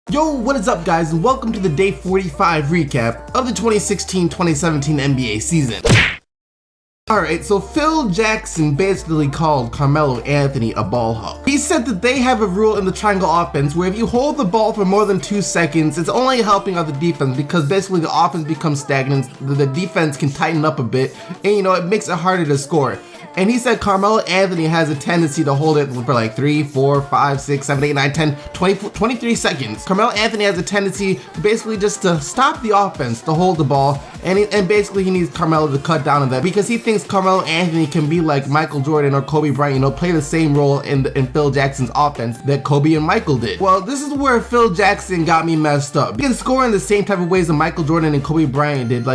Yo, what is up guys, and welcome to the day 45 recap of the 2016-2017 NBA season. Alright, so Phil Jackson basically called Carmelo Anthony a ball hog. He said that they have a rule in the triangle offense where if you hold the ball for more than 2 seconds, it's only helping out the defense because basically the offense becomes stagnant, the defense can tighten up a bit, and it makes it harder to score. And he said Carmelo Anthony has a tendency to hold it for like 3, 4, 5, 6, 7, 8, 9, 10, 20, 23 seconds. Carmelo Anthony has a tendency basically just to stop the offense, to hold the ball, and basically he needs Carmelo to cut down on that because he thinks Carmelo Anthony can be like Michael Jordan or Kobe Bryant, play the same role in Phil Jackson's offense that Kobe and Michael did. Well, this is where Phil Jackson got me messed up. He can score in the same type of ways that Michael Jordan and Kobe Bryant did.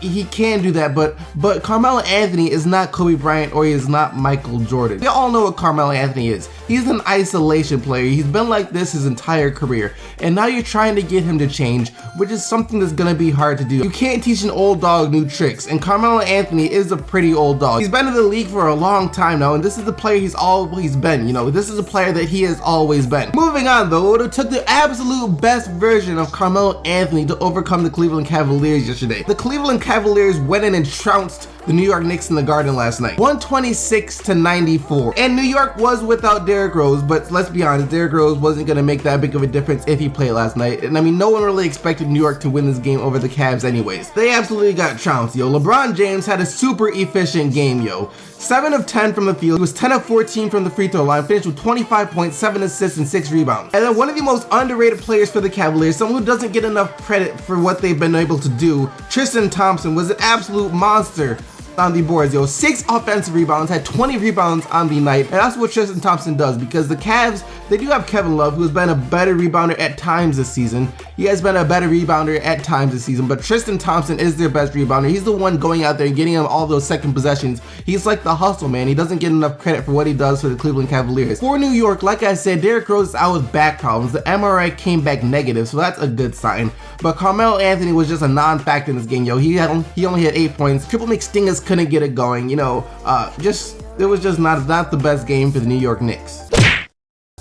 He can do that, but Carmelo Anthony is not Kobe Bryant or he is not Michael Jordan. We all know what Carmelo Anthony is. He's an isolation player. He's been like this his entire career, and now you're trying to get him to change, which is something that's gonna be hard to do. You can't teach an old dog new tricks, and Carmelo Anthony is a pretty old dog. He's been in the league for a long time now, and this is the player he's always been. This is a player that he has always been. Moving on though, it took the absolute best version of Carmelo Anthony to overcome the Cleveland Cavaliers yesterday. The Cleveland Cavaliers went in and trounced the New York Knicks in the Garden last night, 126-94. And New York was without Derrick Rose, but let's be honest, Derrick Rose wasn't going to make that big of a difference if he played last night. And I mean, no one really expected New York to win this game over the Cavs anyways. They absolutely got trounced, LeBron James had a super efficient game, 7 of 10 from the field. He was 10 of 14 from the free throw line, finished with 25 points, 7 assists, and 6 rebounds. And then one of the most underrated players for the Cavaliers, someone who doesn't get enough credit for what they've been able to do, Tristan Thompson, was an absolute monster on the boards, 6 offensive rebounds, had 20 rebounds on the night, and that's what Tristan Thompson does because the Cavs, they do have Kevin Love, who has been a better rebounder at times this season. He has been a better rebounder at times this season, but Tristan Thompson is their best rebounder. He's the one going out there and getting them all those second possessions. He's like the hustle man. He doesn't get enough credit for what he does for the Cleveland Cavaliers. For New York, like I said, Derrick Rose is out with back problems. The MRI came back negative, so that's a good sign. But Carmelo Anthony was just a non-factor in this game, He only had 8 points. Triple McStingus couldn't get it going, it was just not the best game for the New York Knicks.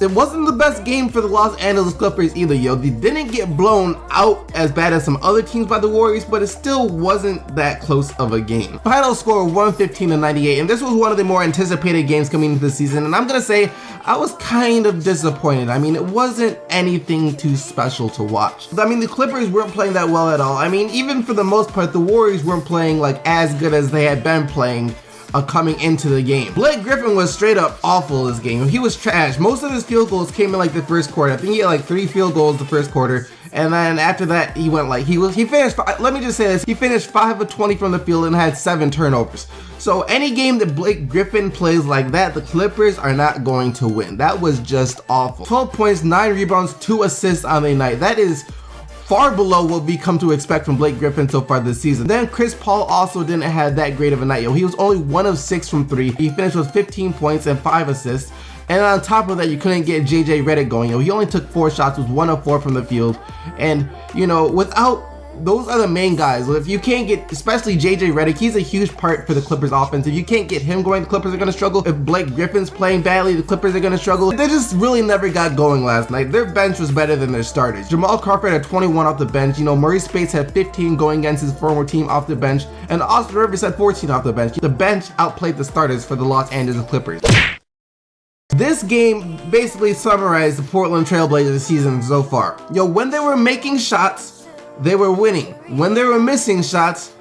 It wasn't the best game for the Los Angeles Clippers either, They didn't get blown out as bad as some other teams by the Warriors, but it still wasn't that close of a game. Final score 115-98, and this was one of the more anticipated games coming into the season, and I'm gonna say I was kind of disappointed. I mean, it wasn't anything too special to watch. I mean, the Clippers weren't playing that well at all. I mean, even for the most part, the Warriors weren't playing as good as they had been playing coming into the game. Blake Griffin was straight up awful this game. He was trash. Most of his field goals came in the first quarter. I think he had 3 field goals the first quarter, and then after that he went he finished, let me just say this, he finished 5 of 20 from the field and had 7 turnovers. So any game that Blake Griffin plays like that, the Clippers are not going to win. That was just awful. 12 points, 9 rebounds, 2 assists on the night. That is far below what we come to expect from Blake Griffin so far this season. Then Chris Paul also didn't have that great of a night, He was only 1 of 6 from 3. He finished with 15 points and 5 assists. And on top of that, you couldn't get JJ Redick going, He only took 4 shots, was 1 of 4 from the field. And, without those are the main guys. If you can't get, especially JJ Redick, he's a huge part for the Clippers offense. If you can't get him going, the Clippers are going to struggle. If Blake Griffin's playing badly, the Clippers are going to struggle. They just really never got going last night. Their bench was better than their starters. Jamal Crawford had 21 off the bench. Maurice Spates had 15 going against his former team off the bench. And Austin Rivers had 14 off the bench. The bench outplayed the starters for the Los Angeles Clippers. This game basically summarized the Portland Trailblazers season so far. When they were making shots, they were winning. When they were missing shots,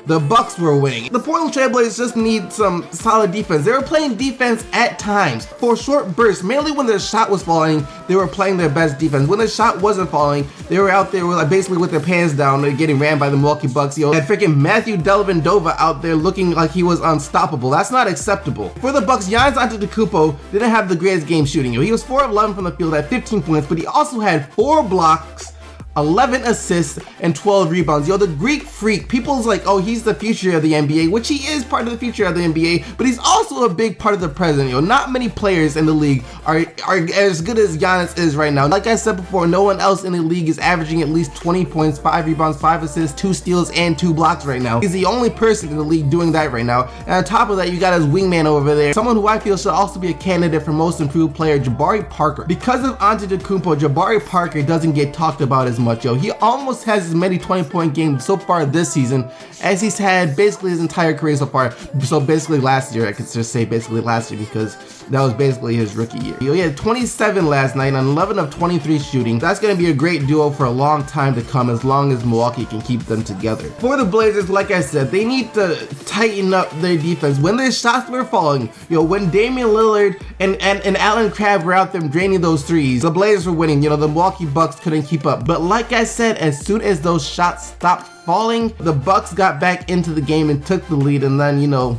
the Bucks were winning. The Portland Trailblazers just need some solid defense. They were playing defense at times for short bursts. Mainly when their shot was falling, they were playing their best defense. When their shot wasn't falling, they were out there basically with their pants down, getting ran by the Milwaukee Bucks. Had freaking Matthew Dellavedova out there looking like he was unstoppable. That's not acceptable. For the Bucks, Giannis Antetokounmpo didn't have the greatest game shooting. He was 4 of 11 from the field at 15 points, but he also had 4 blocks, 11 assists, and 12 rebounds. Yo, the Greek freak, people's like, oh, he's the future of the NBA, which he is part of the future of the NBA, but he's also a big part of the present. Yo, not many players in the league are as good as Giannis is right now. Like I said before, no one else in the league is averaging at least 20 points, 5 rebounds, 5 assists, 2 steals, and 2 blocks right now. He's the only person in the league doing that right now. And on top of that, you got his wingman over there, someone who I feel should also be a candidate for most improved player, Jabari Parker. Because of Antetokounmpo, Jabari Parker doesn't get talked about as much, yo. He almost has as many 20-point games so far this season as he's had basically his entire career so far. So basically last year, I could just say basically last year, because that was basically his rookie year. Yo, he had 27 last night on 11 of 23 shooting. That's going to be a great duo for a long time to come, as long as Milwaukee can keep them together. For the Blazers, like I said, they need to tighten up their defense. When their shots were falling, yo, when Damian Lillard and Allen Crabbe were out there draining those threes, the Blazers were winning. You know, the Milwaukee Bucks couldn't keep up. But like I said, as soon as those shots stopped falling, the Bucks got back into the game and took the lead, and then, you know,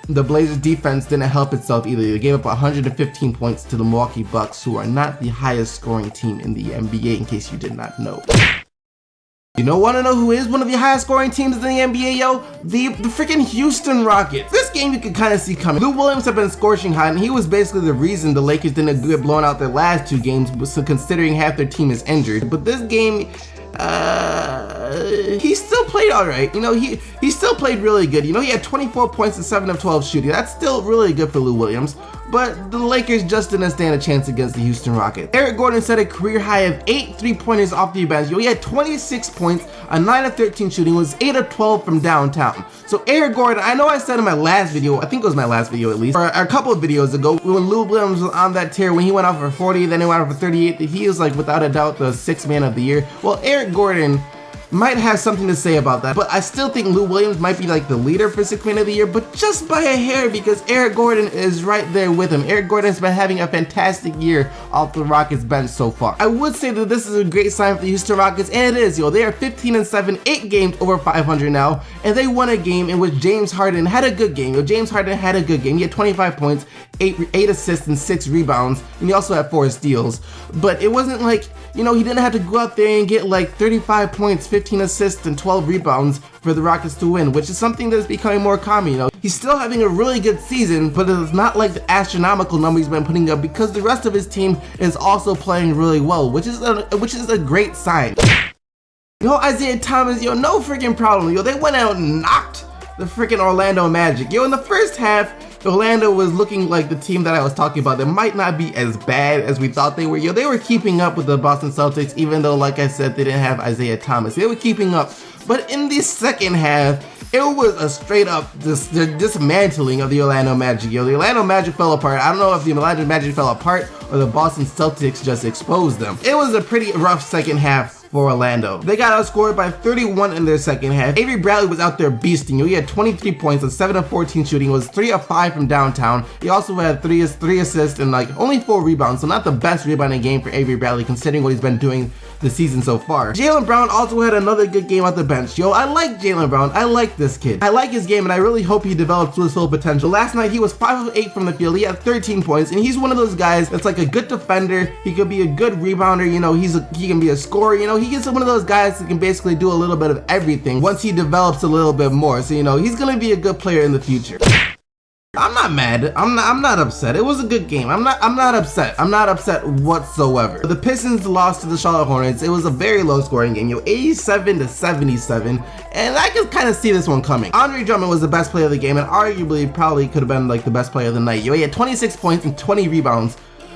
the Blazers defense didn't help itself either. They gave up 115 points to the Milwaukee Bucks, who are not the highest scoring team in the NBA, in case you did not know. You want to know who is one of the highest scoring teams in the NBA, yo? The freaking Houston Rockets. This game you could kind of see coming. Lou Williams have been scorching hot, and he was basically the reason the Lakers didn't get blown out their last 2 games, so considering half their team is injured. But this game, he still played all right. You know, he still played really good. You know, he had 24 points and 7 of 12 shooting. That's still really good for Lou Williams. But the Lakers just didn't stand a chance against the Houston Rockets. Eric Gordon set a career high of 8 3-pointers off the bench. Yo, he had 26 points, a 9 of 13 shooting, was 8 of 12 from downtown. So Eric Gordon, I know I said in my last video, I think it was my last video at least, or a couple of videos ago, when Lou Williams was on that tear, when he went off for 40, then he went off for 38, he was like without a doubt the 6th man of the year. Well, Eric Gordon might have something to say about that, but I still think Lou Williams might be like the leader for 6th man of the year, but just by a hair, because Eric Gordon is right there with him. Eric Gordon's been having a fantastic year off the Rockets bench so far. I would say that this is a great sign for the Houston Rockets, and it is, yo. They are 15-7, 8 games over 500 now, and they won a game in which James Harden had a good game. Yo, James Harden had a good game. He had 25 points, 8 assists, and 6 rebounds, and he also had 4 steals. But it wasn't like, you know, he didn't have to go out there and get like 35 points, 15 assists, and 12 rebounds for the Rockets to win, which is something that's becoming more common. You know, he's still having a really good season, but it's not like the astronomical number he's been putting up, because the rest of his team is also playing really well, which is a great sign. Yo, Isaiah Thomas, yo, no freaking problem. Yo, they went out and knocked the freaking Orlando Magic. Yo, in the first half, Orlando was looking like the team that I was talking about. They might not be as bad as we thought they were. Yo, they were keeping up with the Boston Celtics, even though, like I said, they didn't have Isaiah Thomas. They were keeping up. But in the second half, it was a straight up dismantling of the Orlando Magic. Yo, the Orlando Magic fell apart. I don't know if the Orlando Magic fell apart or the Boston Celtics just exposed them. It was a pretty rough second half for Orlando. They got outscored by 31 in their second half. Avery Bradley was out there beasting. He had 23 points and 7 of 14 shooting, was 3 of 5 from downtown. He also had 3 assists and like only 4 rebounds, so not the best rebounding game for Avery Bradley considering what he's been doing the season so far. Jaylen Brown also had another good game off the bench. Yo, I like Jaylen Brown. I like this kid. I like his game, and I really hope he develops to his full potential. Last night, he was 5 of 8 from the field. He had 13 points, and he's one of those guys that's like a good defender. He could be a good rebounder. You know, he can be a scorer. You know, he gets one of those guys that can basically do a little bit of everything once he develops a little bit more. So, you know, he's gonna be a good player in the future. I'm not mad. I'm not upset. It was a good game. I'm not upset. I'm not upset whatsoever. The Pistons lost to the Charlotte Hornets. It was a very low scoring game, yo, 87-77, and I could kind of see this one coming. Andre Drummond was the best player of the game, and arguably probably could have been like the best player of the night. Yo, he had 26 points and 20 rebounds.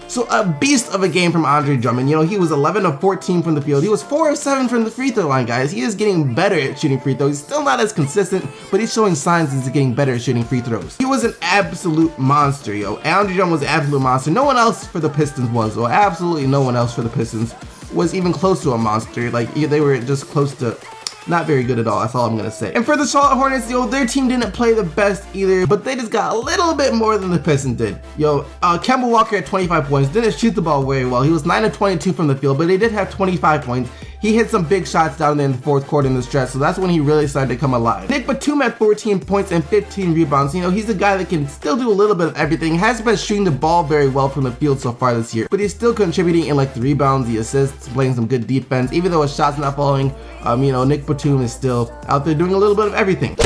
So a beast of a game from Andre Drummond. You know, he was 11 of 14 from the field. He was 4 of 7 from the free throw line, guys. He is getting better at shooting free throws. He's still not as consistent, but he's showing signs he's getting better at shooting free throws. He was an absolute monster, yo. Andre Drummond was an absolute monster. No one else for the Pistons was, or absolutely no one else for the Pistons was even close to a monster. Like, they were just close to not very good at all. That's all I'm gonna say. And for the Charlotte Hornets, yo, their team didn't play the best either, but they just got a little bit more than the Pistons did. Yo, Kemba Walker had 25 points, didn't shoot the ball very well. He was 9 of 22 from the field, but he did have 25 points. He he hit some big shots down there in the fourth quarter in the stretch, so that's when he really started to come alive. Nick Batum had 14 points and 15 rebounds. You know, he's a guy that can still do a little bit of everything. Hasn't been shooting the ball very well from the field so far this year, but he's still contributing in like the rebounds, the assists, playing some good defense. Even though his shots not falling, you know, Nick Batum is still out there doing a little bit of everything.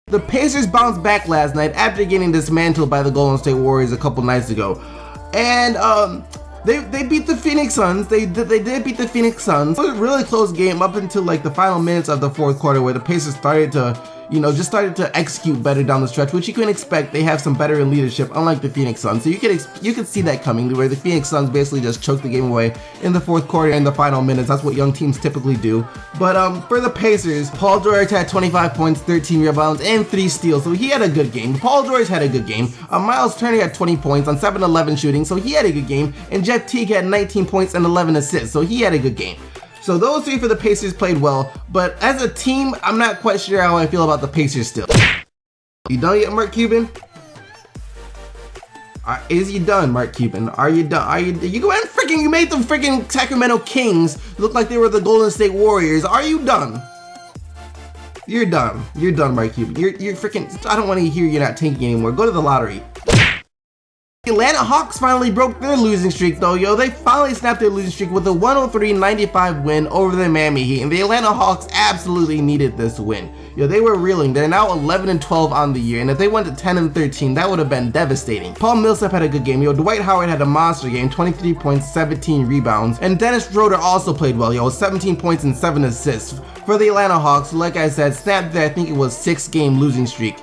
The Pacers bounced back last night after getting dismantled by the Golden State Warriors a couple nights ago, and they beat the Phoenix Suns. They did beat the Phoenix Suns. It was a really close game up until like the final minutes of the fourth quarter, where the Pacers started to, you know, just started to execute better down the stretch, which you can expect. They have some veteran leadership, unlike the Phoenix Suns. So you could see that coming, where the Phoenix Suns basically just choked the game away in the fourth quarter and the final minutes. That's what young teams typically do. But for the Pacers, Paul George had 25 points, 13 rebounds, and 3 steals. So he had a good game. Paul George had a good game. Miles Turner had 20 points on 7-11 shooting, so he had a good game. And Jeff Teague had 19 points and 11 assists, so he had a good game. So those three for the Pacers played well, but as a team, I'm not quite sure how I feel about the Pacers still. You done yet, Mark Cuban? Is you done, Mark Cuban? Are you done? You go and you made the freaking Sacramento Kings look like they were the Golden State Warriors. Are you done? You're done. You're done, Mark Cuban. You're freaking, I don't want to hear you're not tanking anymore. Go to the lottery. The Atlanta Hawks finally broke their losing streak though, yo. They finally snapped their losing streak with a 103-95 win over the Miami Heat, and the Atlanta Hawks absolutely needed this win. Yo, they were reeling. They're now 11-12 on the year, and if they went to 10-13, that would have been devastating. Paul Millsap had a good game, yo. Dwight Howard had a monster game, 23 points, 17 rebounds, and Dennis Schroeder also played well, yo, 17 points and 7 assists for the Atlanta Hawks. Like I said, snapped their, I think it was 6-game losing streak.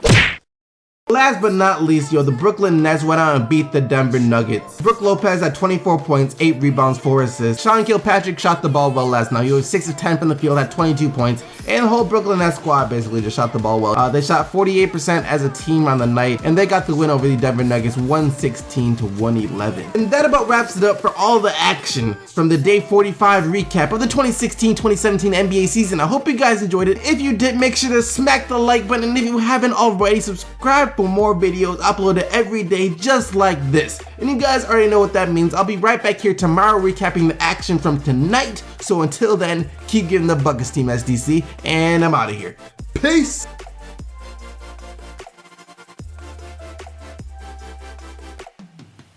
Last but not least, yo, the Brooklyn Nets went out and beat the Denver Nuggets. Brook Lopez had 24 points, 8 rebounds, 4 assists. Sean Kilpatrick shot the ball well last night. He was 6 of 10 from the field, had 22 points, and the whole Brooklyn Nets squad basically just shot the ball well. They shot 48% as a team on the night, and they got the win over the Denver Nuggets, 116-111. And that about wraps it up for all the action from the Day 45 recap of the 2016-2017 NBA season. I hope you guys enjoyed it. If you did, make sure to smack the like button, and if you haven't already, subscribe for more videos uploaded every day just like this. And you guys already know what that means. I'll be right back here tomorrow recapping the action from tonight. So until then, keep giving the Buckets team SDC, and I'm out of here. Peace!